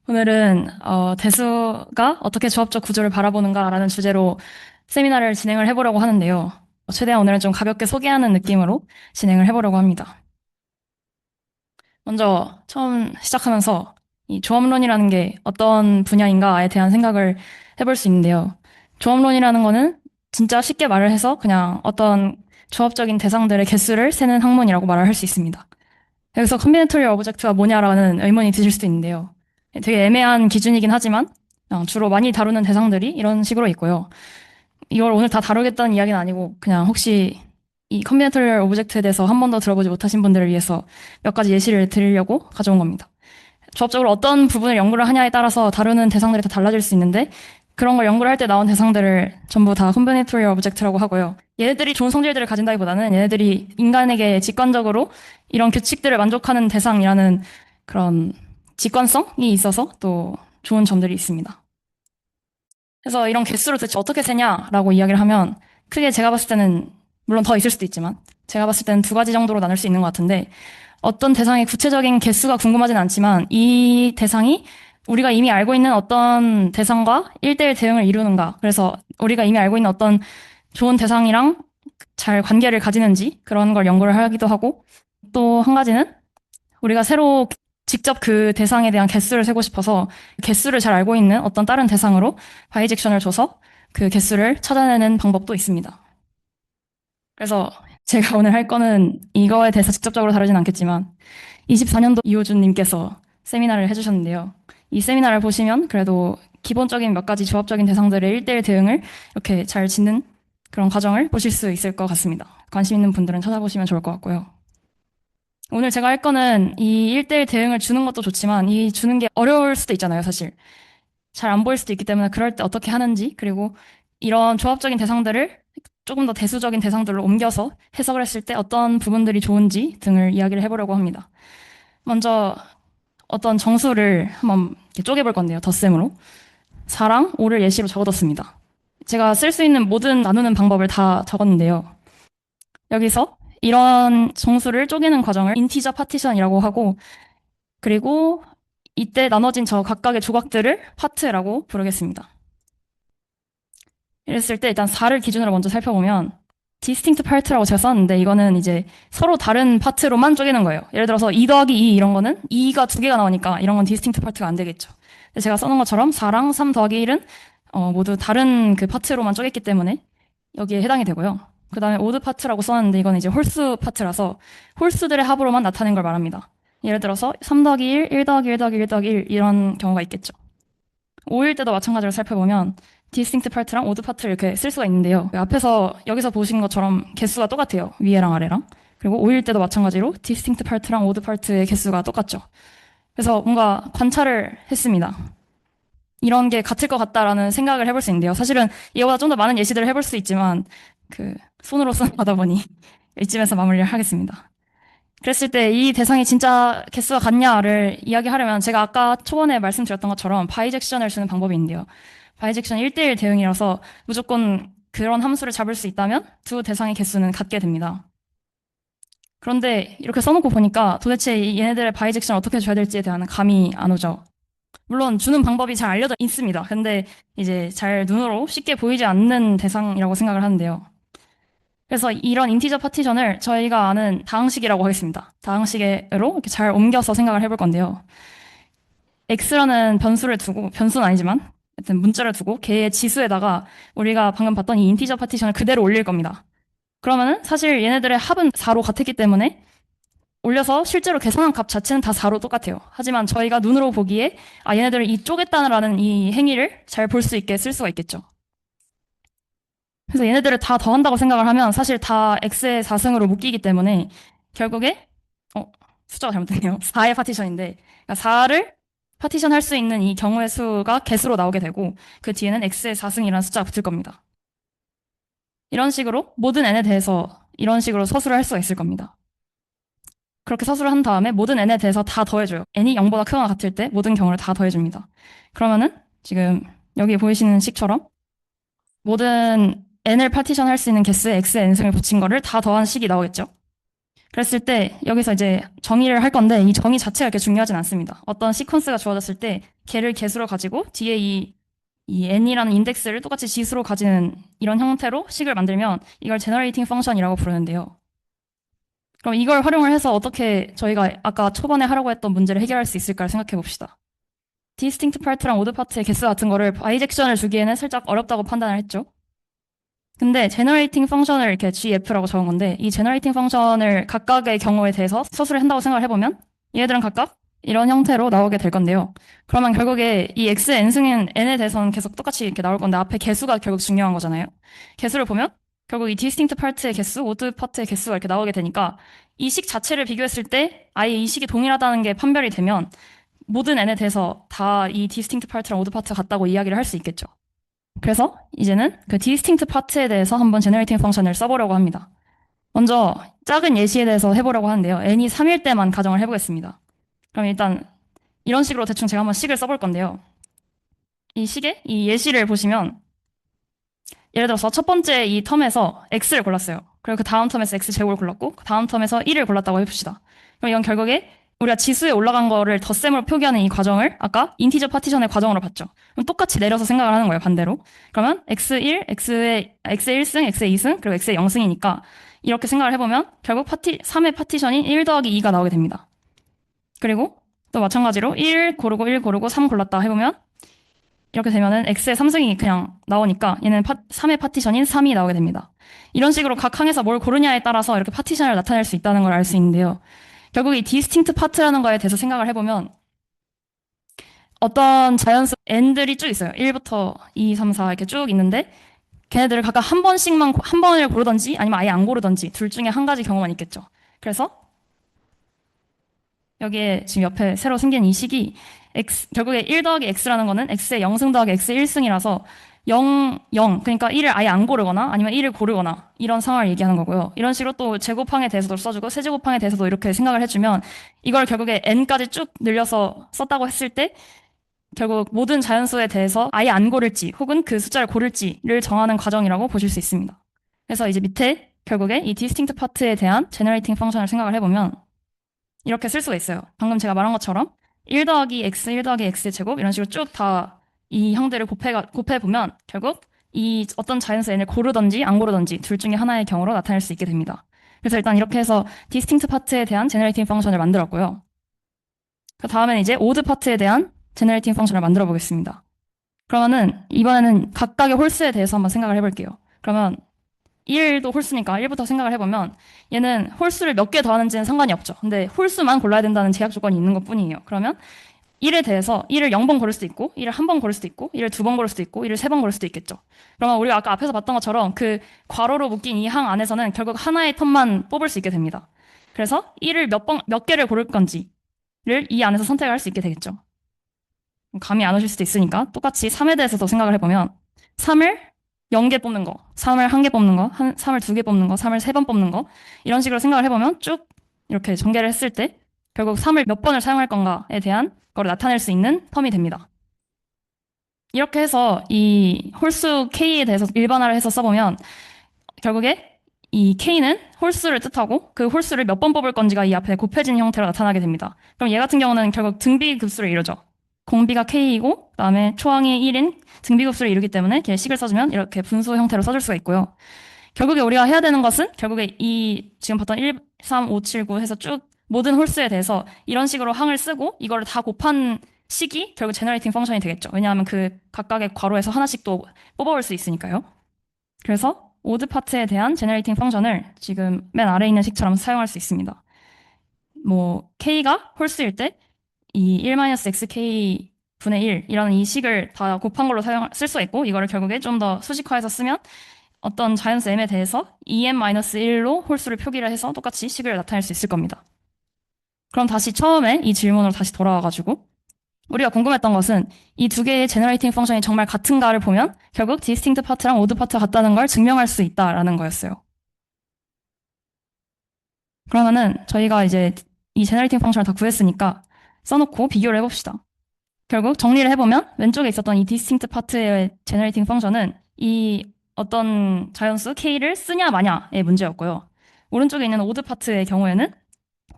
오늘은 대수가 어떻게 조합적 구조를 바라보는가라는 주제로 세미나를 진행을 해보려고 하는데요. 최대한 오늘은 좀 가볍게 소개하는 느낌으로 진행을 해보려고 합니다. 먼저 처음 시작하면서 이 조합론이라는 게 어떤 분야인가에 대한 생각을 해볼 수 있는데요. 조합론이라는 거는 진짜 쉽게 말을 해서 그냥 어떤 조합적인 대상들의 개수를 세는 학문이라고 말을 할 수 있습니다. 여기서 컨비네토리얼 오브젝트가 뭐냐라는 의문이 드실 수도 있는데요. 되게 애매한 기준이긴 하지만 주로 많이 다루는 대상들이 이런 식으로 있고요. 이걸 오늘 다 다루겠다는 이야기는 아니고 그냥 혹시 이 컨비네토리얼 오브젝트에 대해서 한 번도 들어보지 못하신 분들을 위해서 몇 가지 예시를 드리려고 가져온 겁니다. 조합적으로 어떤 부분을 연구를 하냐에 따라서 다루는 대상들이 다 달라질 수 있는데 그런 걸 연구를 할 때 나온 대상들을 전부 다 컨비네토리얼 오브젝트라고 하고요. 얘네들이 좋은 성질들을 가진다기보다는 얘네들이 인간에게 직관적으로 이런 규칙들을 만족하는 대상이라는 그런 직관성이 있어서 또 좋은 점들이 있습니다. 그래서 이런 개수를 도대체 어떻게 세냐라고 이야기를 하면 크게 제가 봤을 때는 물론 더 있을 수도 있지만 제가 봤을 때는 두 가지 정도로 나눌 수 있는 것 같은데 어떤 대상의 구체적인 개수가 궁금하진 않지만 이 대상이 우리가 이미 알고 있는 어떤 대상과 1대1 대응을 이루는가. 그래서 우리가 이미 알고 있는 어떤 좋은 대상이랑 잘 관계를 가지는지 그런 걸 연구를 하기도 하고 또 한 가지는 우리가 새로 직접 그 대상에 대한 개수를 세고 싶어서 개수를 잘 알고 있는 어떤 다른 대상으로 바이젝션을 줘서 그 개수를 찾아내는 방법도 있습니다. 그래서 제가 오늘 할 거는 이거에 대해서 직접적으로 다루진 않겠지만 24년도 이호준님께서 세미나를 해주셨는데요. 이 세미나를 보시면 그래도 기본적인 몇 가지 조합적인 대상들의 1대1 대응을 이렇게 잘 짓는 그런 과정을 보실 수 있을 것 같습니다. 관심 있는 분들은 찾아보시면 좋을 것 같고요. 오늘 제가 할 거는 이 1대1 대응을 주는 것도 좋지만 이 주는 게 어려울 수도 있잖아요, 사실. 잘 안 보일 수도 있기 때문에 그럴 때 어떻게 하는지 그리고 이런 조합적인 대상들을 조금 더 대수적인 대상들로 옮겨서 해석을 했을 때 어떤 부분들이 좋은지 등을 이야기를 해보려고 합니다. 먼저 어떤 정수를 한번 이렇게 쪼개볼 건데요. 덧셈으로. 4랑 5를 예시로 적어뒀습니다. 제가 쓸 수 있는 모든 나누는 방법을 다 적었는데요. 여기서 이런 정수를 쪼개는 과정을 인티저 파티션이라고 하고 그리고 이때 나눠진 저 각각의 조각들을 파트라고 부르겠습니다. 이랬을 때 일단 4를 기준으로 먼저 살펴보면 distinct part라고 제가 썼는데 이거는 이제 서로 다른 파트로만 쪼개는 거예요. 예를 들어서 2 더하기 2 이런 거는 2가 두 개가 나오니까 이런 건 distinct part가 안 되겠죠. 근데 제가 써놓은 것처럼 4랑 3 더하기 1은 모두 다른 그 파트로만 쪼갰기 때문에 여기에 해당이 되고요. 그 다음에 오드 파트라고 써놨는데 이건 이제 홀수 파트라서 홀수들의 합으로만 나타낸 걸 말합니다. 예를 들어서 3 더하기 1, 1 더하기 1 더하기 1 더하기 1 이런 경우가 있겠죠. 5일 때도 마찬가지로 살펴보면 디스팅트 파트랑 오드 파트를 이렇게 쓸 수가 있는데요. 앞에서 여기서 보신 것처럼 개수가 똑같아요. 위에랑 아래랑. 그리고 5일 때도 마찬가지로 디스팅트 파트랑 오드 파트의 개수가 똑같죠. 그래서 뭔가 관찰을 했습니다. 이런 게 같을 것 같다라는 생각을 해볼 수 있는데요. 사실은 이거보다 좀 더 많은 예시들을 해볼 수 있지만 그 손으로 하다 보니 이쯤에서 마무리를 하겠습니다. 그랬을 때 이 대상이 진짜 개수가 같냐를 이야기하려면 제가 아까 초반에 말씀드렸던 것처럼 바이젝션을 쓰는 방법이 있는데요. 바이젝션 1대1 대응이라서 무조건 그런 함수를 잡을 수 있다면 두 대상의 개수는 같게 됩니다. 그런데 이렇게 써놓고 보니까 도대체 얘네들의 바이젝션을 어떻게 줘야 될지에 대한 감이 안 오죠. 물론 주는 방법이 잘 알려져 있습니다. 근데 이제 잘 눈으로 쉽게 보이지 않는 대상이라고 생각을 하는데요. 그래서 이런 인티저 파티션을 저희가 아는 다항식이라고 하겠습니다. 다항식으로 이렇게 잘 옮겨서 생각을 해볼 건데요. x라는 변수를 두고, 변수는 아니지만, 하여튼 문자를 두고 걔의 지수에다가 우리가 방금 봤던 이 인티저 파티션을 그대로 올릴 겁니다. 그러면은 사실 얘네들의 합은 4로 같았기 때문에 올려서 실제로 계산한 값 자체는 다 4로 똑같아요. 하지만 저희가 눈으로 보기에 얘네들을 이 쪼갰다라는 이 행위를 잘 볼 수 있게 쓸 수가 있겠죠. 그래서 얘네들을 다 더한다고 생각을 하면 사실 다 x의 4승으로 묶이기 때문에 결국에 숫자가 잘못됐네요. 4의 파티션인데 그러니까 4를 파티션 할 수 있는 이 경우의 수가 개수로 나오게 되고 그 뒤에는 x의 4승이라는 숫자가 붙을 겁니다. 이런 식으로 모든 n에 대해서 이런 식으로 서술을 할 수가 있을 겁니다. 그렇게 서술을 한 다음에 모든 n에 대해서 다 더해줘요. n이 0보다 크거나 같을 때 모든 경우를 다 더해줍니다. 그러면은 지금 여기 보이시는 식처럼 모든 n을 파티션 할 수 있는 개수에 x의 n승을 붙인 거를 다 더한 식이 나오겠죠. 그랬을 때 여기서 이제 정의를 할 건데 이 정의 자체가 그렇게 중요하진 않습니다. 어떤 시퀀스가 주어졌을 때 걔를 개수로 가지고 뒤에 이 n이라는 인덱스를 똑같이 지수로 가지는 이런 형태로 식을 만들면 이걸 제너레이팅 펑션이라고 부르는데요. 그럼 이걸 활용을 해서 어떻게 저희가 아까 초반에 하라고 했던 문제를 해결할 수 있을까 생각해 봅시다. 디스팅트 파트랑 오드 파트의 개수 같은 거를 바이젝션을 주기에는 살짝 어렵다고 판단을 했죠. 근데 제너레이팅 펑션을 이렇게 gf라고 적은 건데 이 제너레이팅 펑션을 각각의 경우에 대해서 서술을 한다고 생각을 해보면 얘들은 각각 이런 형태로 나오게 될 건데요. 그러면 결국에 이 x, n승인 n에 대해서는 계속 똑같이 이렇게 나올 건데 앞에 개수가 결국 중요한 거잖아요. 개수를 보면 결국 이 디스팅트 파트의 개수, 오드 파트의 개수가 이렇게 나오게 되니까 이 식 자체를 비교했을 때 아예 이 식이 동일하다는 게 판별이 되면 모든 n에 대해서 다 이 디스팅트 파트랑 오드 파트 같다고 이야기를 할 수 있겠죠. 그래서 이제는 그 디스팅트 파트에 대해서 한번 제너레이팅 펑션을 써보려고 합니다. 먼저 작은 예시에 대해서 해보려고 하는데요. n이 3일 때만 가정을 해보겠습니다. 그럼 일단 이런 식으로 대충 제가 한번 식을 써볼 건데요. 이 식의 이 예시를 보시면 예를 들어서 첫 번째 이 텀에서 x를 골랐어요. 그리고 그 다음 텀에서 x제곱을 골랐고 그 다음 텀에서 1을 골랐다고 해봅시다. 그럼 이건 결국에 우리가 지수에 올라간 거를 덧셈으로 표기하는 이 과정을 아까 인티저 파티션의 과정으로 봤죠. 그럼 똑같이 내려서 생각을 하는 거예요, 반대로. 그러면 x1, x의 1승, x의 2승, 그리고 x의 0승이니까 이렇게 생각을 해보면 결국 3의 파티션인 1 더하기 2가 나오게 됩니다. 그리고 또 마찬가지로 1 고르고 3 골랐다 해보면 이렇게 되면은 x의 3승이 그냥 나오니까 얘는 3의 파티션인 3이 나오게 됩니다. 이런 식으로 각 항에서 뭘 고르냐에 따라서 이렇게 파티션을 나타낼 수 있다는 걸 알 수 있는데요. 결국 이 디스팅트 파트라는 거에 대해서 생각을 해보면 어떤 자연수 n들이 쭉 있어요. 1부터 2, 3, 4 이렇게 쭉 있는데 걔네들을 각각 한 번씩만 한 번을 고르던지 아니면 아예 안 고르던지 둘 중에 한 가지 경우만 있겠죠. 그래서 여기에 지금 옆에 새로 생긴 이 식이 결국에 1 더하기 x라는 거는 x의 0승 더하기 x의 1승이라서 0, 0, 그러니까 1을 아예 안 고르거나 아니면 1을 고르거나 이런 상황을 얘기하는 거고요. 이런 식으로 또 제곱항에 대해서도 써주고 세제곱항에 대해서도 이렇게 생각을 해주면 이걸 결국에 n까지 쭉 늘려서 썼다고 했을 때 결국 모든 자연수에 대해서 아예 안 고를지 혹은 그 숫자를 고를지를 정하는 과정이라고 보실 수 있습니다. 그래서 이제 밑에 결국에 이 디스팅트 파트에 대한 제너레이팅 펑션을 생각을 해보면 이렇게 쓸 수가 있어요. 방금 제가 말한 것처럼 1 더하기 x, 1 더하기 x의 제곱 이런 식으로 쭉 다 이 형들을 곱해보면 결국 이 어떤 자연수 n을 고르던지 안 고르던지 둘 중에 하나의 경우로 나타낼 수 있게 됩니다. 그래서 일단 이렇게 해서 디스팅트 파트에 대한 제너레이팅 펑션을 만들었고요. 그 다음에는 이제 오드 파트에 대한 제너레이팅 펑션을 만들어 보겠습니다. 그러면은 이번에는 각각의 홀수에 대해서 한번 생각을 해볼게요. 그러면 1도 홀수니까 1부터 생각을 해보면 얘는 홀수를 몇 개 더하는지는 상관이 없죠. 근데 홀수만 골라야 된다는 제약 조건이 있는 것 뿐이에요. 그러면 1에 대해서 1을 0번 고를 수도 있고 1을 1번 고를 수도 있고 1을 2번 고를 수도 있고 1을 3번 고를 수도 있겠죠. 그러면 우리가 아까 앞에서 봤던 것처럼 그 괄호로 묶인 이 항 안에서는 결국 하나의 텀만 뽑을 수 있게 됩니다. 그래서 1을 몇 개를 고를 건지를 이 안에서 선택을 할 수 있게 되겠죠. 감이 안 오실 수도 있으니까 똑같이 3에 대해서도 생각을 해보면 3을 0개 뽑는 거, 3을 1개 뽑는 거, 3을 2개 뽑는 거, 3을 3번 뽑는 거 이런 식으로 생각을 해보면 쭉 이렇게 전개를 했을 때 결국 3을 몇 번을 사용할 건가에 대한 걸 나타낼 수 있는 텀이 됩니다. 이렇게 해서 이 홀수 K에 대해서 일반화를 해서 써보면 결국에 이 K는 홀수를 뜻하고 그 홀수를 몇 번 뽑을 건지가 이 앞에 곱해진 형태로 나타나게 됩니다. 그럼 얘 같은 경우는 결국 등비급수를 이루죠. 공비가 K이고 그다음에 초항이 1인 등비급수를 이루기 때문에 걔 식을 써주면 이렇게 분수 형태로 써줄 수가 있고요. 결국에 우리가 해야 되는 것은 결국에 이 지금 봤던 1, 3, 5, 7, 9 해서 쭉 모든 홀수에 대해서 이런 식으로 항을 쓰고 이거를 다 곱한 식이 결국 제너레이팅 펑션이 되겠죠. 왜냐하면 그 각각의 괄호에서 하나씩 또 뽑아올 수 있으니까요. 그래서 오드 파트에 대한 제너레이팅 펑션을 지금 맨 아래에 있는 식처럼 사용할 수 있습니다. 뭐 K가 홀수일 때 이 1-xk 분의 1 이라는 이 식을 다 곱한 걸로 쓸 수가 있고 이거를 결국에 좀 더 수식화해서 쓰면 어떤 자연수 m에 대해서 2n-1로 홀수를 표기를 해서 똑같이 식을 나타낼 수 있을 겁니다. 그럼 다시 처음에 이 질문으로 다시 돌아와가지고 우리가 궁금했던 것은 이 두 개의 제너레이팅 펑션이 정말 같은가를 보면 결국 디스팅트 파트랑 오드 파트가 같다는 걸 증명할 수 있다라는 거였어요. 그러면은 저희가 이제 이 제너레이팅 펑션을 다 구했으니까 써놓고 비교를 해봅시다. 결국 정리를 해보면 왼쪽에 있었던 이 디스팅트 파트의 제너레이팅 펑션은 이 어떤 자연수 K를 쓰냐 마냐의 문제였고요. 오른쪽에 있는 오드 파트의 경우에는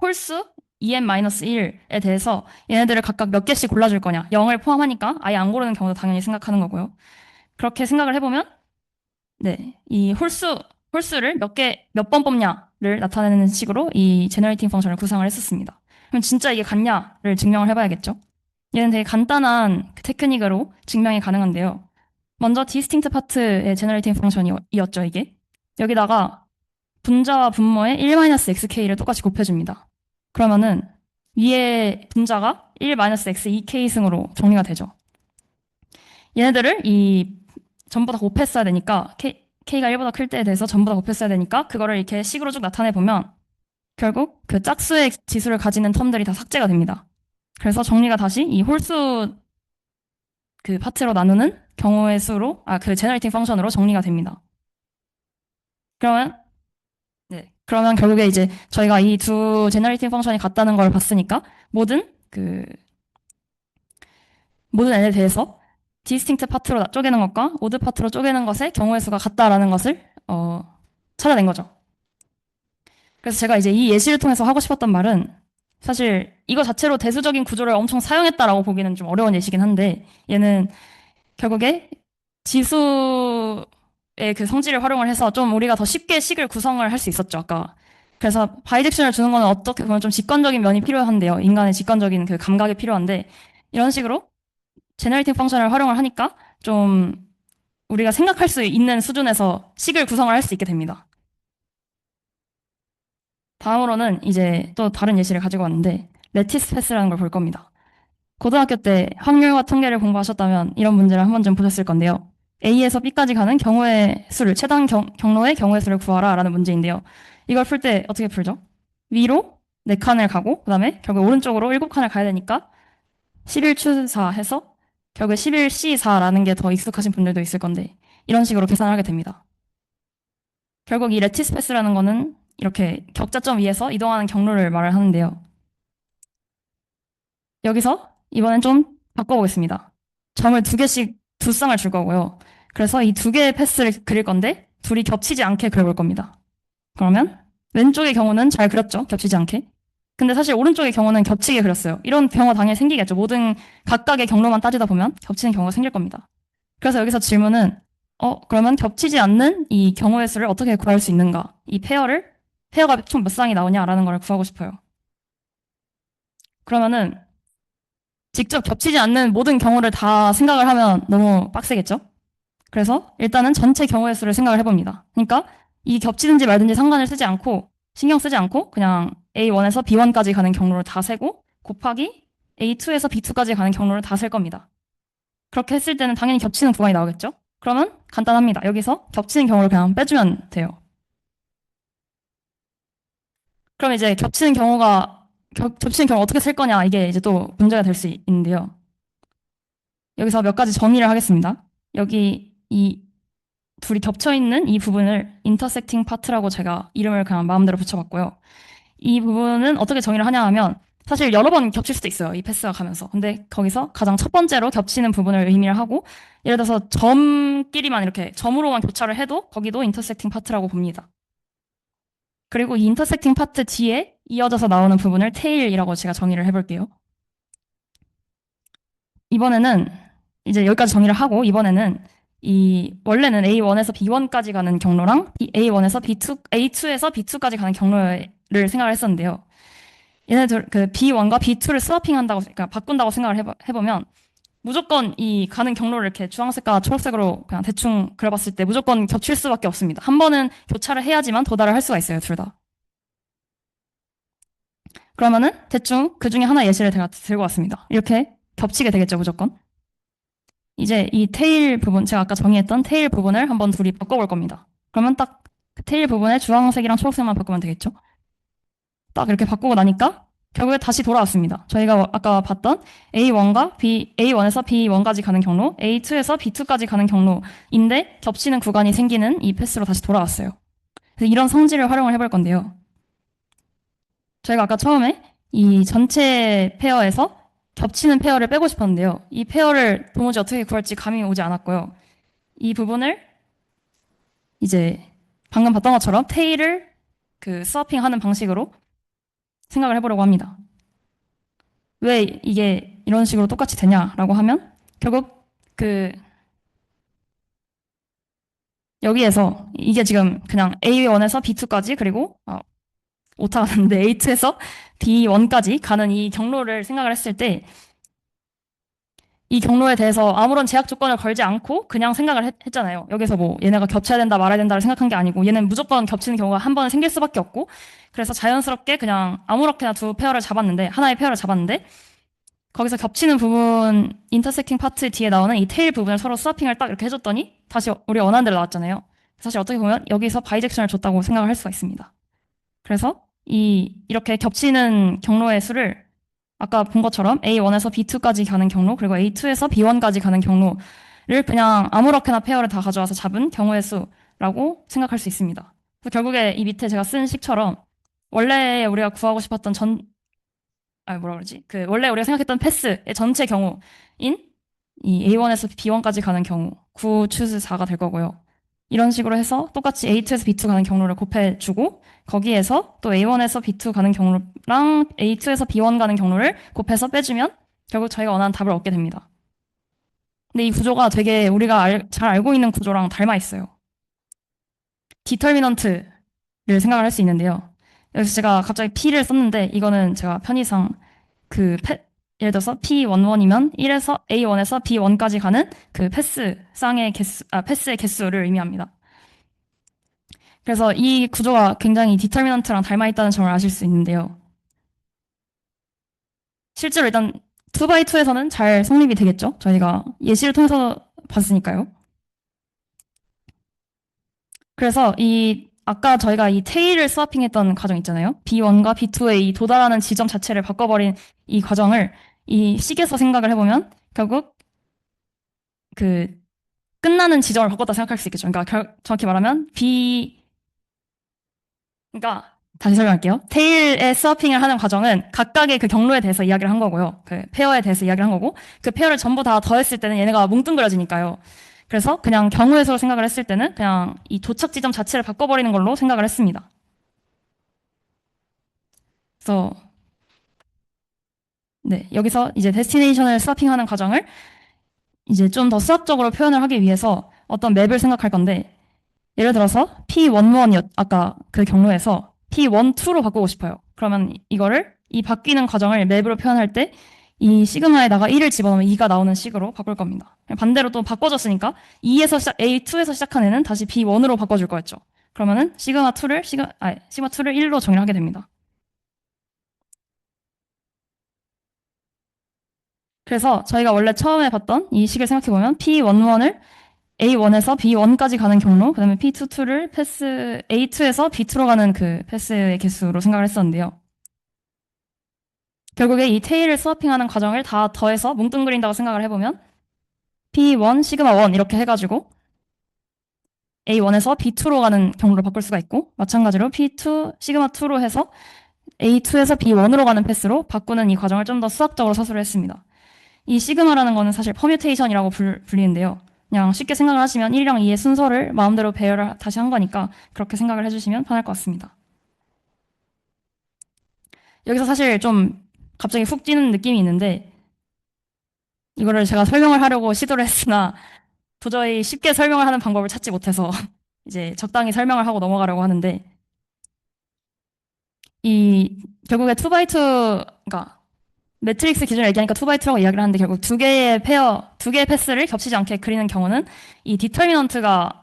홀수 en-1에 대해서 얘네들을 각각 몇 개씩 골라줄 거냐. 0을 포함하니까 아예 안 고르는 경우도 당연히 생각하는 거고요. 그렇게 생각을 해보면, 네, 이 홀수를 몇 번 뽑냐를 나타내는 식으로 이 제너레이팅 펑션을 구상을 했었습니다. 그럼 진짜 이게 같냐를 증명을 해봐야겠죠. 얘는 되게 간단한 그 테크닉으로 증명이 가능한데요. 먼저 디스팅트 파트의 제너레이팅 펑션이었죠, 이게. 여기다가 분자와 분모의 1-xk를 똑같이 곱해줍니다. 그러면은 위에 분자가 1-x2k승으로 정리가 되죠. 얘네들을 전부 다 곱했어야 되니까 k가 1보다 클 때에 대해서 전부 다 곱했어야 되니까 그거를 이렇게 식으로 쭉 나타내 보면 결국 그 짝수의 지수를 가지는 텀들이 다 삭제가 됩니다. 그래서 정리가 다시 이 홀수 그 파트로 나누는 경우의 수로 그 제너레이팅 펑션으로 정리가 됩니다. 그러면 결국에 이제 저희가 이 두 제너레이팅 펑션이 같다는 걸 봤으니까 모든 n에 대해서 디스팅트 파트로 쪼개는 것과 오드 파트로 쪼개는 것의 경우의 수가 같다라는 것을 찾아낸 거죠. 그래서 제가 이제 이 예시를 통해서 하고 싶었던 말은 사실 이거 자체로 대수적인 구조를 엄청 사용했다라고 보기는 좀 어려운 예시긴 한데 얘는 결국에 지수의 그 성질을 활용을 해서 좀 우리가 더 쉽게 식을 구성을 할 수 있었죠, 아까. 그래서 바이젝션을 주는 거는 어떻게 보면 좀 직관적인 면이 필요한데요. 인간의 직관적인 그 감각이 필요한데 이런 식으로 제너레이팅 펑션을 활용을 하니까 좀 우리가 생각할 수 있는 수준에서 식을 구성을 할 수 있게 됩니다. 다음으로는 이제 또 다른 예시를 가지고 왔는데 레티스 패스라는 걸 볼 겁니다. 고등학교 때 확률과 통계를 공부하셨다면 이런 문제를 한 번쯤 보셨을 건데요. A에서 B까지 가는 경우의 수를, 최단 경로의 경우의 수를 구하라 라는 문제인데요. 이걸 풀 때 어떻게 풀죠? 위로 4칸을 가고 그 다음에 결국 오른쪽으로 7칸을 가야 되니까 11추사 해서 결국에 11C4라는 게 더 익숙하신 분들도 있을 건데 이런 식으로 계산을 하게 됩니다. 결국 이 레티스 패스라는 거는 이렇게 격자점 위에서 이동하는 경로를 말을 하는데요. 여기서 이번엔 좀 바꿔보겠습니다. 점을 2개씩 두 쌍을 줄 거고요. 그래서 이 2개의 패스를 그릴 건데 둘이 겹치지 않게 그려볼 겁니다. 그러면 왼쪽의 경우는 잘 그렸죠? 겹치지 않게. 근데 사실 오른쪽의 경우는 겹치게 그렸어요. 이런 경우가 당연히 생기겠죠. 모든 각각의 경로만 따지다 보면 겹치는 경우가 생길 겁니다. 그래서 여기서 질문은 그러면 겹치지 않는 이 경우의 수를 어떻게 구할 수 있는가? 이 페어가 총 몇 쌍이 나오냐라는 걸 구하고 싶어요. 그러면은 직접 겹치지 않는 모든 경우를 다 생각을 하면 너무 빡세겠죠? 그래서 일단은 전체 경우의 수를 생각을 해봅니다. 그러니까 이 겹치든지 말든지 신경 쓰지 않고 그냥 A1에서 B1까지 가는 경로를 다 세고 곱하기 A2에서 B2까지 가는 경로를 다 셀 겁니다. 그렇게 했을 때는 당연히 겹치는 구간이 나오겠죠? 그러면 간단합니다. 여기서 겹치는 경우를 그냥 빼주면 돼요. 그럼 이제 겹치는 경우 어떻게 쓸 거냐 이게 이제 또 문제가 될 수 있는데요. 여기서 몇 가지 정의를 하겠습니다. 여기 이 둘이 겹쳐 있는 이 부분을 인터섹팅 파트라고 제가 이름을 그냥 마음대로 붙여봤고요. 이 부분은 어떻게 정의를 하냐 하면 사실 여러 번 겹칠 수도 있어요. 이 패스가 가면서. 근데 거기서 가장 첫 번째로 겹치는 부분을 의미를 하고 예를 들어서 점끼리만 이렇게 점으로만 교차를 해도 거기도 인터섹팅 파트라고 봅니다. 그리고 이 인터섹팅 파트 뒤에 이어져서 나오는 부분을 테일이라고 제가 정의를 해볼게요. 이번에는 이제 여기까지 정의를 하고 이번에는 원래는 A1에서 B1까지 가는 경로랑 A1에서 A2에서 B2까지 가는 경로를 생각을 했었는데요. 얘네들 그 B1과 B2를 그러니까 바꾼다고 생각을 해보면 무조건 이 가는 경로를 이렇게 주황색과 초록색으로 그냥 대충 그려봤을 때 무조건 겹칠 수밖에 없습니다. 한 번은 교차를 해야지만 도달을 할 수가 있어요, 둘 다. 그러면은 대충 그 중에 하나 예시를 제가 들고 왔습니다. 이렇게 겹치게 되겠죠, 무조건. 이제 이 테일 부분, 제가 아까 정의했던 테일 부분을 한번 둘이 바꿔볼 겁니다. 그러면 딱 그 테일 부분에 주황색이랑 초록색만 바꾸면 되겠죠? 딱 이렇게 바꾸고 나니까 결국에 다시 돌아왔습니다. 저희가 아까 봤던 A1에서 B1까지 가는 경로, A2에서 B2까지 가는 경로인데 겹치는 구간이 생기는 이 패스로 다시 돌아왔어요. 그래서 이런 성질을 활용을 해볼 건데요. 저희가 아까 처음에 이 전체 페어에서 겹치는 페어를 빼고 싶었는데요. 이 페어를 도무지 어떻게 구할지 감이 오지 않았고요. 이 부분을 이제 방금 봤던 것처럼 테일을 그 스와핑 하는 방식으로 생각을 해보려고 합니다. 왜 이게 이런 식으로 똑같이 되냐라고 하면 결국 그 여기에서 이게 지금 그냥 A1에서 B2까지 그리고 오타가 났는데 A2에서 B1까지 가는 이 경로를 생각을 했을 때 이 경로에 대해서 아무런 제약 조건을 걸지 않고 그냥 생각을 했잖아요. 여기서 뭐 얘네가 겹쳐야 된다 말아야 된다를 생각한 게 아니고 얘는 무조건 겹치는 경우가 한 번은 생길 수밖에 없고 그래서 자연스럽게 그냥 아무렇게나 두 페어를 잡았는데 하나의 페어를 잡았는데 거기서 겹치는 부분 인터섹팅 파트 뒤에 나오는 이 테일 부분을 서로 스와핑을 딱 이렇게 해줬더니 다시 우리 원하는 대로 나왔잖아요. 사실 어떻게 보면 여기서 바이젝션을 줬다고 생각을 할 수가 있습니다. 그래서 이렇게 겹치는 경로의 수를 아까 본 것처럼 A1에서 B2까지 가는 경로, 그리고 A2에서 B1까지 가는 경로를 그냥 아무렇게나 페어를 다 가져와서 잡은 경우의 수라고 생각할 수 있습니다. 그래서 결국에 이 밑에 제가 쓴 식처럼 원래 우리가 구하고 싶었던 뭐라 그러지? 원래 우리가 생각했던 패스의 전체 경우인 이 A1에서 B1까지 가는 경우, 9 추스 4가 될 거고요. 이런 식으로 해서 똑같이 A2에서 B2 가는 경로를 곱해주고 거기에서 또 A1에서 B2 가는 경로랑 A2에서 B1 가는 경로를 곱해서 빼주면 결국 저희가 원하는 답을 얻게 됩니다. 근데 이 구조가 되게 우리가 잘 알고 있는 구조랑 닮아 있어요. 디터미넌트를 생각을 할 수 있는데요. 여기서 제가 갑자기 P를 썼는데 이거는 제가 편의상 예를 들어서 P11이면 1에서 A1에서 B1까지 가는 그 패스의 개수를 의미합니다. 그래서 이 구조가 굉장히 디터미넌트랑 닮아 있다는 점을 아실 수 있는데요. 실제로 일단 2x2에서는 잘 성립이 되겠죠? 저희가 예시를 통해서 봤으니까요. 그래서 아까 저희가 이 테일을 스와핑했던 과정 있잖아요. B1과 B2의 이 도달하는 지점 자체를 바꿔버린 이 과정을 이 식에서 생각을 해보면 결국 끝나는 지점을 바꿨다 생각할 수 있겠죠. 그러니까 정확히 말하면 그러니까 다시 설명할게요. 테일의 스와핑을 하는 과정은 각각의 그 경로에 대해서 이야기를 한 거고요. 그 페어에 대해서 이야기를 한 거고 그 페어를 전부 다 더했을 때는 얘네가 뭉뚱그려지니까요. 그래서 그냥 경우의 수로 생각을 했을 때는 그냥 이 도착 지점 자체를 바꿔버리는 걸로 생각을 했습니다. 그래서 네, 여기서 이제 데스티네이션을 스와핑하는 과정을 이제 좀 더 수학적으로 표현을 하기 위해서 어떤 맵을 생각할 건데 예를 들어서 P11 아까 그 경로에서 P12로 바꾸고 싶어요. 그러면 이 바뀌는 과정을 맵으로 표현할 때 이 시그마에다가 1을 집어넣으면 2가 나오는 식으로 바꿀 겁니다. 반대로 또 바꿔줬으니까 A2에서 시작한 애는 다시 B1으로 바꿔줄 거였죠. 그러면은 시그마2를 1로 정의를 하게 됩니다. 그래서 저희가 원래 처음에 봤던 이 식을 생각해보면 P11을 A1에서 B1까지 가는 경로, 그 다음에 P22를 A2에서 B2로 가는 그 패스의 개수로 생각을 했었는데요. 결국에 이 테일을 스와핑하는 과정을 다 더해서 뭉뚱그린다고 생각을 해보면 P1, 시그마 1 이렇게 해가지고 A1에서 B2로 가는 경로를 바꿀 수가 있고 마찬가지로 P2, 시그마 2로 해서 A2에서 B1으로 가는 패스로 바꾸는 이 과정을 좀 더 수학적으로 서술을 했습니다. 이 시그마라는 거는 사실 퍼뮤테이션이라고 불리는데요. 그냥 쉽게 생각을 하시면 1이랑 2의 순서를 마음대로 배열을 다시 한 거니까 그렇게 생각을 해주시면 편할 것 같습니다. 여기서 사실 좀 갑자기 훅 뛰는 느낌이 있는데 이거를 제가 설명을 하려고 시도를 했으나 도저히 쉽게 설명을 하는 방법을 찾지 못해서 이제 적당히 설명을 하고 넘어가려고 하는데 결국에 2x2, 그러니까 매트릭스 기준을 얘기하니까 2x2라고 이야기를 하는데 결국 두 개의 패스를 겹치지 않게 그리는 경우는 이 디터미넌트가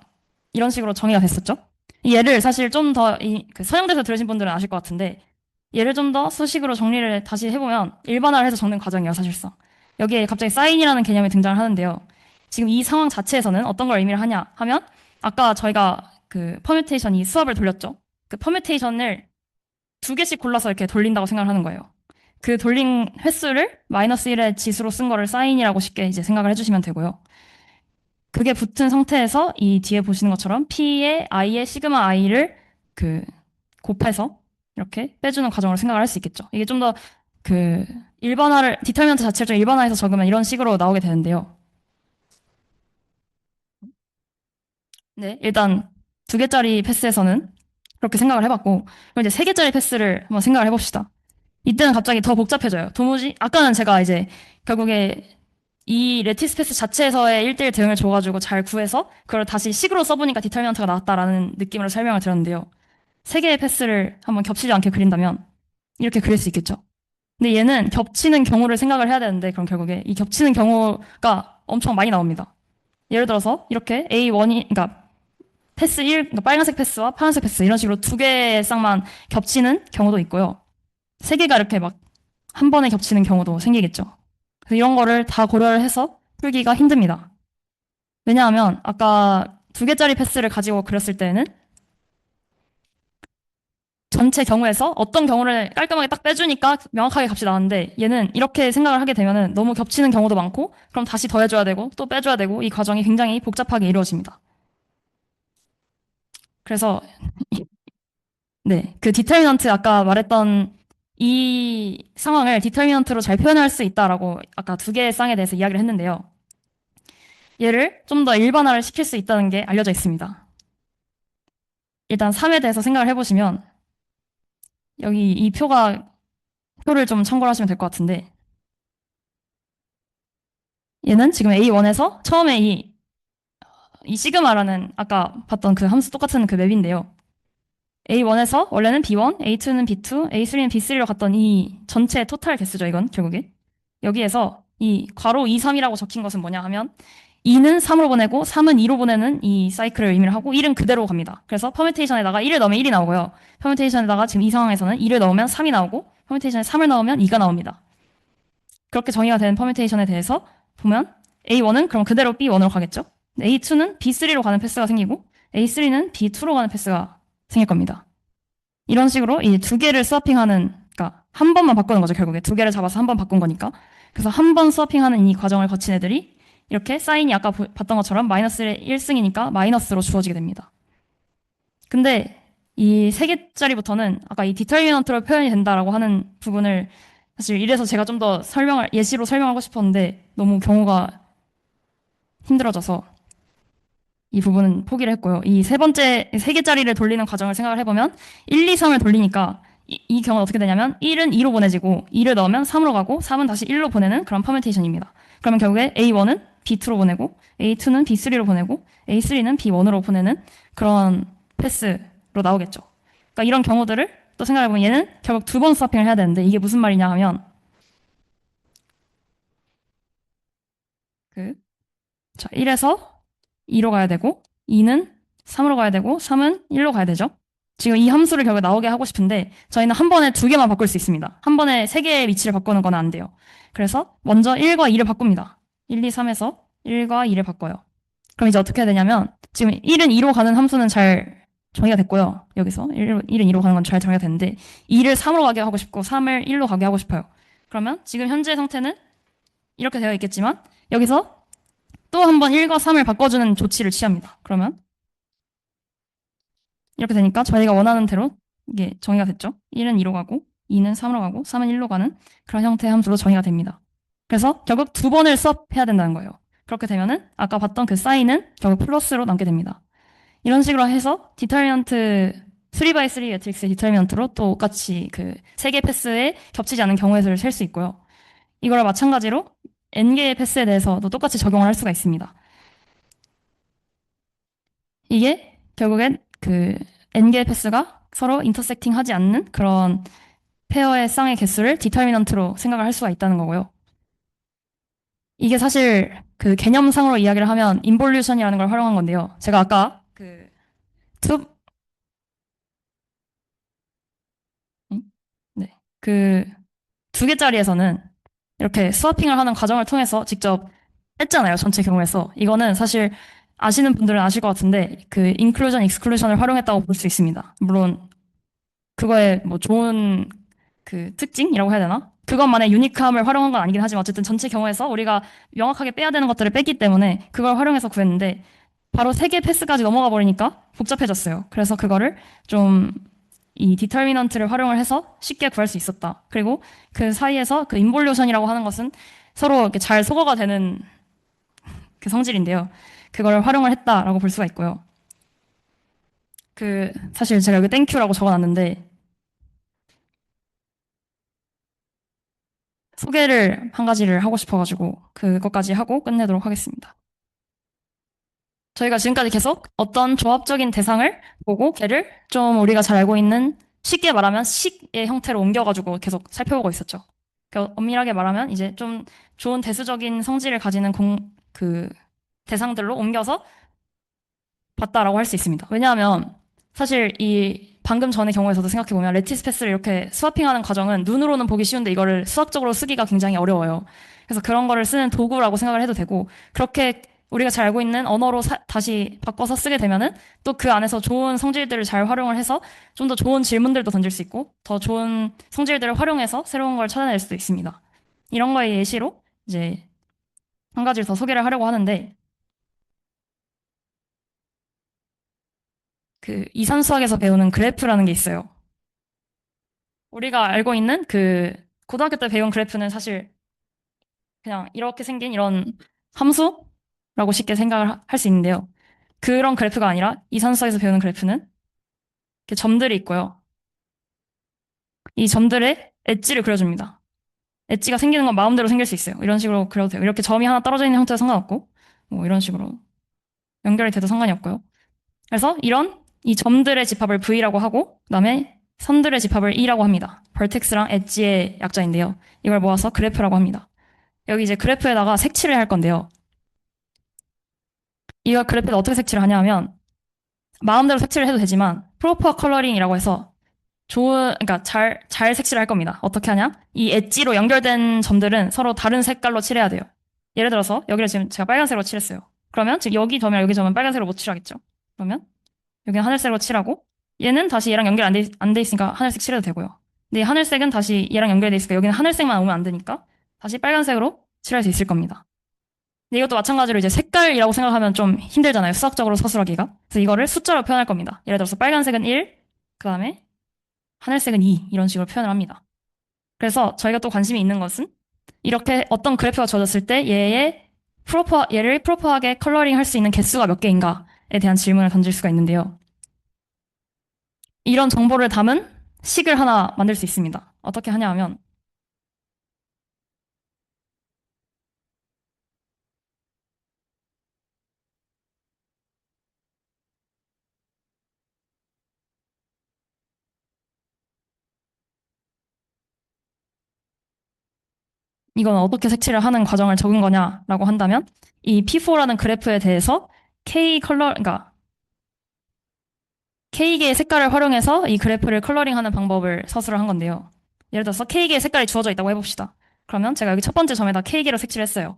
이런 식으로 정의가 됐었죠. 이 예를 사실 좀 더 서영대에서 들으신 분들은 아실 것 같은데 얘를 좀 더 수식으로 정리를 다시 해보면 일반화를 해서 적는 과정이에요, 사실상. 여기에 갑자기 사인이라는 개념이 등장을 하는데요. 지금 이 상황 자체에서는 어떤 걸 의미를 하냐 하면 아까 저희가 그 퍼뮤테이션 이 수압을 돌렸죠. 그 퍼뮤테이션을 두 개씩 골라서 이렇게 돌린다고 생각을 하는 거예요. 그 돌린 횟수를 -1의 지수로 쓴 거를 사인이라고 쉽게 이제 생각을 해주시면 되고요. 그게 붙은 상태에서 이 뒤에 보시는 것처럼 P의 I의 시그마 I를 곱해서 이렇게 빼주는 과정으로 생각을 할 수 있겠죠. 이게 좀 더 디터미넌트 자체를 좀 일반화해서 적으면 이런 식으로 나오게 되는데요. 네, 일단 두 개짜리 패스에서는 그렇게 생각을 해봤고, 그럼 이제 3개짜리 패스를 한번 생각을 해봅시다. 이때는 갑자기 더 복잡해져요. 도무지, 아까는 제가 이제 결국에 이 레티스 패스 자체에서의 1대1 대응을 줘가지고 잘 구해서 그걸 다시 식으로 써보니까 디터미넌트가 나왔다라는 느낌으로 설명을 드렸는데요. 3개의 패스를 한번 겹치지 않게 그린다면 이렇게 그릴 수 있겠죠. 근데 얘는 겹치는 경우를 생각을 해야 되는데 그럼 결국에 이 겹치는 경우가 엄청 많이 나옵니다. 예를 들어서 이렇게 A1이, 그러니까 패스 1, 그러니까 빨간색 패스와 파란색 패스 이런 식으로 2개의 쌍만 겹치는 경우도 있고요. 3개가 이렇게 막 한 번에 겹치는 경우도 생기겠죠. 그래서 이런 거를 다 고려를 해서 풀기가 힘듭니다. 왜냐하면 아까 2개짜리 패스를 가지고 그렸을 때는 전체 경우에서 어떤 경우를 깔끔하게 딱 빼주니까 명확하게 값이 나왔는데 얘는 이렇게 생각을 하게 되면은 너무 겹치는 경우도 많고 그럼 다시 더해줘야 되고 또 빼줘야 되고 이 과정이 굉장히 복잡하게 이루어집니다. 그래서 네, 그 디터미넌트 아까 말했던 이 상황을 디터미넌트로 잘 표현할 수 있다라고 아까 2개의 쌍에 대해서 이야기를 했는데요. 얘를 좀 더 일반화를 시킬 수 있다는 게 알려져 있습니다. 일단 3에 대해서 생각을 해보시면 여기 이 표를 좀 참고를 하시면 될 것 같은데 얘는 지금 A1에서 처음에 이 시그마라는 아까 봤던 그 함수 똑같은 그 맵인데요. A1에서 원래는 B1, A2는 B2, A3는 B3로 갔던 이 전체 토탈 개수죠, 이건 결국에. 여기에서 이 괄호 2, 3이라고 적힌 것은 뭐냐 하면 2는 3으로 보내고 3은 2로 보내는 이 사이클을 의미를 하고 1은 그대로 갑니다. 그래서 퍼뮤테이션에다가 1을 넣으면 1이 나오고요. 퍼뮤테이션에다가 지금 이 상황에서는 2를 넣으면 3이 나오고 퍼뮤테이션에 3을 넣으면 2가 나옵니다. 그렇게 정의가 된 퍼뮤테이션에 대해서 보면 A1은 그럼 그대로 B1으로 가겠죠. A2는 B3로 가는 패스가 생기고 A3는 B2로 가는 패스가 생길 겁니다. 이런 식으로 이 2개를 스와핑하는, 그러니까 한 번만 바꾸는 거죠, 결국에. 2개를 잡아서 한 번 바꾼 거니까. 그래서 한 번 스와핑하는 이 과정을 거친 애들이 이렇게 사인이 아까 봤던 것처럼 마이너스 1승이니까 마이너스로 주어지게 됩니다. 근데 이 3개짜리부터는 아까 이 디터미넌트로 표현이 된다라고 하는 부분을 사실 이래서 제가 좀 더 예시로 설명하고 싶었는데 너무 경우가 힘들어져서 이 부분은 포기를 했고요. 이 3개짜리를 돌리는 과정을 생각을 해보면 1, 2, 3을 돌리니까 이 경우는 어떻게 되냐면 1은 2로 보내지고 2를 넣으면 3으로 가고 3은 다시 1로 보내는 그런 퍼뮤테이션입니다. 그러면 결국에 A1은 B2로 보내고 A2는 B3로 보내고 A3는 B1으로 보내는 그런 패스로 나오겠죠. 그러니까 이런 경우들을 또 생각해보면 얘는 결국 2번 스와핑을 해야 되는데 이게 무슨 말이냐 하면 자, 1에서 2로 가야 되고 2는 3으로 가야 되고 3은 1로 가야 되죠. 지금 이 함수를 결국 나오게 하고 싶은데 저희는 한 번에 2개만 바꿀 수 있습니다. 한 번에 3개의 위치를 바꾸는 건 안 돼요. 그래서 먼저 1과 2를 바꿉니다. 1, 2, 3에서 1과 2를 바꿔요. 그럼 이제 어떻게 해야 되냐면 지금 1은 2로 가는 함수는 잘 정의가 됐고요. 여기서 1은 2로 가는 건 잘 정의가 됐는데 2를 3으로 가게 하고 싶고 3을 1로 가게 하고 싶어요. 그러면 지금 현재 상태는 이렇게 되어 있겠지만 여기서 또 한 번 1과 3을 바꿔주는 조치를 취합니다. 그러면 이렇게 되니까 저희가 원하는 대로 이게 정의가 됐죠. 1은 2로 가고 2는 3으로 가고 3은 1로 가는 그런 형태의 함수로 정의가 됩니다. 그래서 결국 2번을 수업해야 된다는 거예요. 그렇게 되면은 아까 봤던 그 사인은 결국 플러스로 남게 됩니다. 이런 식으로 해서 디터미넌트 3x3 매트릭스의 디터미넌트로 또 똑같이 그 3개 패스에 겹치지 않은 경우의 수를 셀 수 있고요. 이거를 마찬가지로 n개의 패스에 대해서도 똑같이 적용을 할 수가 있습니다. 이게 결국엔 그 n개의 패스가 서로 인터섹팅 하지 않는 그런 페어의 쌍의 개수를 디터미넌트로 생각을 할 수가 있다는 거고요. 이게 사실 그 개념상으로 이야기를 하면 인볼루션이라는 걸 활용한 건데요. 제가 아까 그 투, 네, 그 2개짜리에서는 이렇게 스와핑을 하는 과정을 통해서 직접 했잖아요. 전체 경우에서. 이거는 사실 아시는 분들은 아실 것 같은데 그 인클루전, 익스클루전을 활용했다고 볼 수 있습니다. 물론 그거의 뭐 좋은 그 특징이라고 해야 되나? 그것만의 유니크함을 활용한 건 아니긴 하지만 어쨌든 전체 경우에서 우리가 명확하게 빼야 되는 것들을 뺐기 때문에 그걸 활용해서 구했는데 바로 3개 패스까지 넘어가 버리니까 복잡해졌어요. 그래서 그거를 좀 이 디터미넌트를 활용을 해서 쉽게 구할 수 있었다. 그리고 그 사이에서 그 인볼루션이라고 하는 것은 서로 이렇게 잘 소거가 되는 그 성질인데요. 그걸 활용을 했다라고 볼 수가 있고요. 사실 제가 여기 땡큐라고 적어놨는데, 소개를 한 가지를 하고 싶어가지고, 그것까지 하고 끝내도록 하겠습니다. 저희가 지금까지 계속 어떤 조합적인 대상을 보고 걔를 좀 우리가 잘 알고 있는 쉽게 말하면 식의 형태로 옮겨가지고 계속 살펴보고 있었죠. 엄밀하게 말하면 이제 좀 좋은 대수적인 성질을 가지는 대상들로 옮겨서 봤다라고 할 수 있습니다. 왜냐하면 사실 이 방금 전의 경우에서도 생각해보면 레티스 패스를 이렇게 스와핑하는 과정은 눈으로는 보기 쉬운데 이거를 수학적으로 쓰기가 굉장히 어려워요. 그래서 그런 거를 쓰는 도구라고 생각을 해도 되고 그렇게 우리가 잘 알고 있는 언어로 다시 바꿔서 쓰게 되면은 또 그 안에서 좋은 성질들을 잘 활용을 해서 좀 더 좋은 질문들도 던질 수 있고 더 좋은 성질들을 활용해서 새로운 걸 찾아낼 수도 있습니다. 이런 거의 예시로 이제 한 가지를 더 소개를 하려고 하는데 이산수학에서 배우는 그래프라는 게 있어요. 우리가 알고 있는 고등학교 때 배운 그래프는 사실 그냥 이렇게 생긴 이런 함수라고 쉽게 생각을 할 수 있는데요. 그런 그래프가 아니라 이산수학에서 배우는 그래프는 이렇게 점들이 있고요. 이 점들의 엣지를 그려줍니다. 엣지가 생기는 건 마음대로 생길 수 있어요. 이런 식으로 그려도 돼요. 이렇게 점이 하나 떨어져 있는 형태도 상관없고, 뭐 이런 식으로 연결이 돼도 상관이 없고요. 그래서 이 점들의 집합을 V라고 하고, 그다음에 선들의 집합을 E라고 합니다. 벌텍스랑 엣지의 약자인데요. 이걸 모아서 그래프라고 합니다. 여기 이제 그래프에다가 색칠을 할 건데요. 이거 그래프에다 어떻게 색칠을 하냐면 마음대로 색칠을 해도 되지만 프로퍼 컬러링이라고 해서 그러니까 잘 색칠을 할 겁니다. 어떻게 하냐? 이 엣지로 연결된 점들은 서로 다른 색깔로 칠해야 돼요. 예를 들어서 여기를 지금 제가 빨간색으로 칠했어요. 그러면 지금 여기 점이랑 여기 점은 빨간색으로 못 칠하겠죠? 그러면 여기는 하늘색으로 칠하고 얘는 다시 얘랑 연결 안 돼 있으니까 하늘색 칠해도 되고요. 근데 이 하늘색은 다시 얘랑 연결돼 있으니까 여기는 하늘색만 오면 안 되니까 다시 빨간색으로 칠할 수 있을 겁니다. 근데 이것도 마찬가지로 이제 색깔이라고 생각하면 좀 힘들잖아요. 수학적으로 서술하기가. 그래서 이거를 숫자로 표현할 겁니다. 예를 들어서 빨간색은 1, 그 다음에 하늘색은 2 이런 식으로 표현을 합니다. 그래서 저희가 또 관심이 있는 것은 이렇게 어떤 그래프가 주어졌을 때 얘를 프로퍼하게 컬러링 할 수 있는 개수가 몇 개인가에 대한 질문을 던질 수가 있는데요. 이런 정보를 담은 식을 하나 만들 수 있습니다. 어떻게 하냐 하면 이건 어떻게 색칠을 하는 과정을 적은 거냐라고 한다면 이 P4라는 그래프에 대해서 그러니까 K개의 색깔을 활용해서 이 그래프를 컬러링하는 방법을 서술을 한 건데요. 예를 들어서 K개의 색깔이 주어져 있다고 해봅시다. 그러면 제가 여기 첫 번째 점에다 K개로 색칠했어요.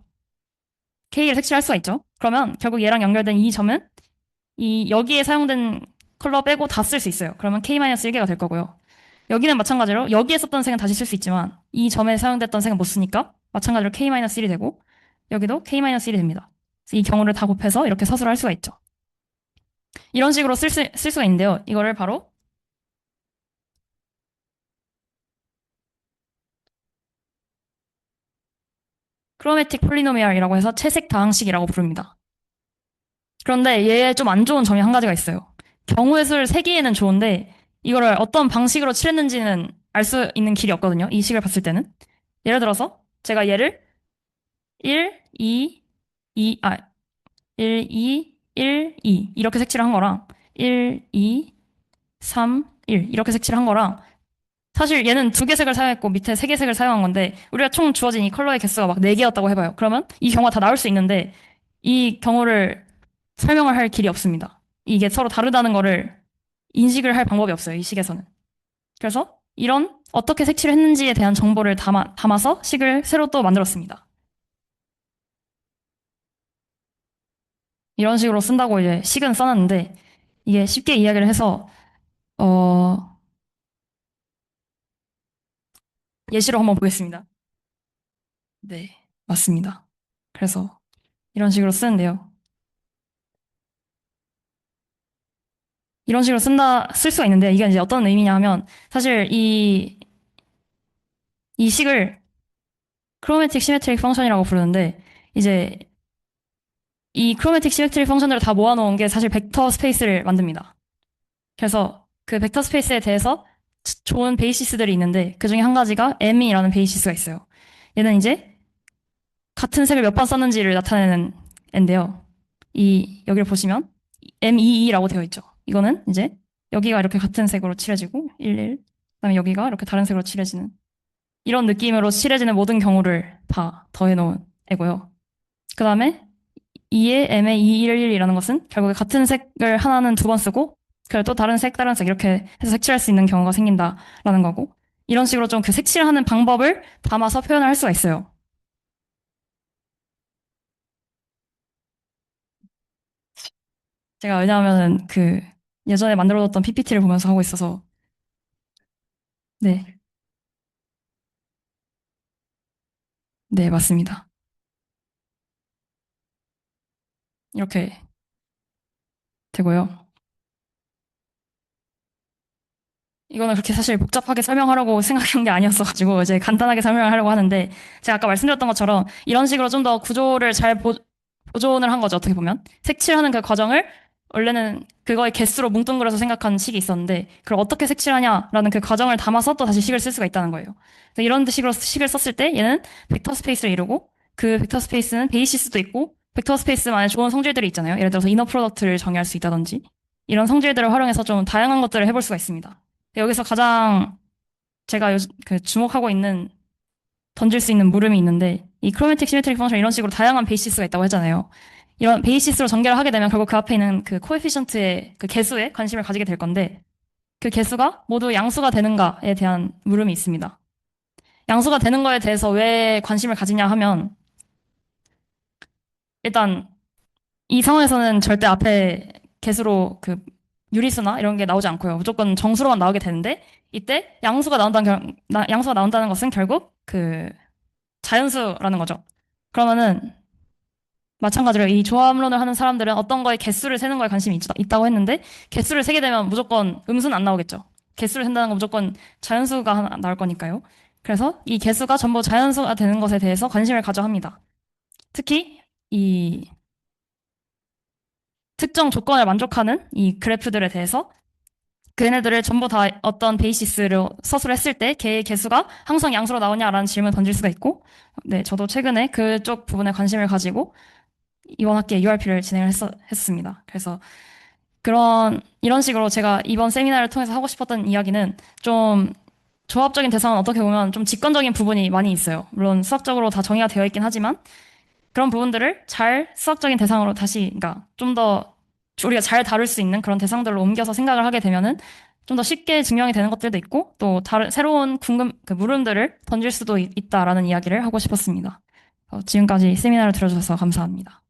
K개를 색칠할 수가 있죠. 그러면 결국 얘랑 연결된 이 점은 여기에 사용된 컬러 빼고 다 쓸 수 있어요. 그러면 K-1개가 될 거고요. 여기는 마찬가지로 여기에 썼던 색은 다시 쓸 수 있지만 이 점에 사용됐던 색은 못 쓰니까 마찬가지로 K-1이 되고 여기도 K-1이 됩니다. 그래서 이 경우를 다 곱해서 이렇게 서술할 수가 있죠. 이런 식으로 쓸 수가 있는데요. 이거를 바로 크로매틱 폴리노미알이라고 해서 채색 다항식이라고 부릅니다. 그런데 얘의 좀 안 좋은 점이 한 가지가 있어요. 경우의 수를 세기에는 좋은데 이거를 어떤 방식으로 칠했는지는 알 수 있는 길이 없거든요. 이 식을 봤을 때는. 예를 들어서 제가 얘를 1, 2, 1, 2, 1, 2 이렇게 색칠을 한 거랑 1, 2, 3, 1 이렇게 색칠을 한 거랑 사실 얘는 두 개 색을 사용했고 밑에 세 개 색을 사용한 건데 우리가 총 주어진 이 컬러의 개수가 막 네 개였다고 해봐요. 그러면 이 경우가 다 나올 수 있는데 이 경우를 설명을 할 길이 없습니다. 이게 서로 다르다는 거를 인식을 할 방법이 없어요. 이 식에서는. 그래서 이런 어떻게 색칠을 했는지에 대한 정보를 담아서 식을 새로 또 만들었습니다. 이런 식으로 쓴다고 이제 식은 써놨는데 이게 쉽게 이야기를 해서 어, 예시로 한번 보겠습니다. 네, 맞습니다. 그래서 이런 식으로 쓰는데요. 이런 식으로 쓸 수가 있는데 이게 이제 어떤 의미냐 하면 사실 이 식을 크로매틱 시메트릭 펑션이라고 부르는데 이제 이 크로매틱 시메트릭 펑션들을 다 모아놓은 게 사실 벡터 스페이스를 만듭니다. 그래서 그 벡터 스페이스에 대해서 좋은 베이시스들이 있는데 그 중에 한 가지가 M이라는 베이시스가 있어요. 얘는 이제 같은 색을 몇 번 썼는지를 나타내는 앤데요. 여기를 보시면 MEE라고 되어 있죠. 이거는 이제 여기가 이렇게 같은 색으로 칠해지고 11, 그다음에 여기가 이렇게 다른 색으로 칠해지는 이런 느낌으로 칠해지는 모든 경우를 다 더해 놓은 애고요. 그다음에 E의 M의 211이라는 것은 결국에 같은 색을 하나는 두 번 쓰고 그리고 또 다른 색 이렇게 해서 색칠할 수 있는 경우가 생긴다라는 거고 이런 식으로 좀 그 색칠하는 방법을 담아서 표현을 할 수가 있어요. 제가 왜냐하면 그 예전에 만들어뒀던 PPT를 보면서 하고 있어서 네, 네, 맞습니다. 이렇게 되고요. 이거는 그렇게 사실 복잡하게 설명하려고 생각한 게 아니었어가지고 이제 간단하게 설명을 하려고 하는데 제가 아까 말씀드렸던 것처럼 이런 식으로 좀 더 구조를 잘 보존을 한 거죠. 어떻게 보면 색칠하는 그 과정을 원래는 그거의 개수로 뭉뚱그려서 생각한 식이 있었는데 그걸 어떻게 색칠하냐라는 그 과정을 담아서 또 다시 식을 쓸 수가 있다는 거예요. 그래서 이런 식으로 식을 썼을 때 얘는 벡터 스페이스를 이루고 그 벡터 스페이스는 베이시스도 있고 벡터 스페이스만의 좋은 성질들이 있잖아요. 예를 들어서 이너 프로덕트를 정의할 수 있다든지 이런 성질들을 활용해서 좀 다양한 것들을 해볼 수가 있습니다. 여기서 가장 제가 그 주목하고 있는 던질 수 있는 물음이 있는데 이 크로매틱 시메트릭 펑션 이런 식으로 다양한 베이시스가 있다고 했잖아요. 이런 베이시스로 전개를 하게 되면 결국 그 앞에 있는 그 코에피션트의 그 개수에 관심을 가지게 될 건데 그 개수가 모두 양수가 되는가에 대한 물음이 있습니다. 양수가 되는 거에 대해서 왜 관심을 가지냐 하면 일단 이 상황에서는 절대 앞에 개수로 그 유리수나 이런 게 나오지 않고요. 무조건 정수로만 나오게 되는데 이때 양수가 나온다는 것은 결국 그 자연수라는 거죠. 그러면은 마찬가지로 이 조합론을 하는 사람들은 어떤 거에 개수를 세는 거에 관심이 있다고 했는데 개수를 세게 되면 무조건 음수는 안 나오겠죠. 개수를 센다는 건 무조건 자연수가 하나 나올 거니까요. 그래서 이 개수가 전부 자연수가 되는 것에 대해서 관심을 가져 합니다. 특히 이 특정 조건을 만족하는 이 그래프들에 대해서 걔네들을 전부 다 어떤 베이시스로 서술을 했을 때 걔의 개수가 항상 양수로 나오냐라는 질문을 던질 수가 있고 네, 저도 최근에 그쪽 부분에 관심을 가지고 이번 학기에 URP를 진행을 했습니다. 그래서 이런 식으로 제가 이번 세미나를 통해서 하고 싶었던 이야기는 좀 조합적인 대상은 어떻게 보면 좀 직관적인 부분이 많이 있어요. 물론 수학적으로 다 정의가 되어 있긴 하지만 그런 부분들을 잘 수학적인 대상으로 다시, 그러니까 좀 더 우리가 잘 다룰 수 있는 그런 대상들로 옮겨서 생각을 하게 되면은 좀 더 쉽게 증명이 되는 것들도 있고 또 다른 새로운 그 물음들을 던질 수도 있다라는 이야기를 하고 싶었습니다. 지금까지 세미나를 들어주셔서 감사합니다.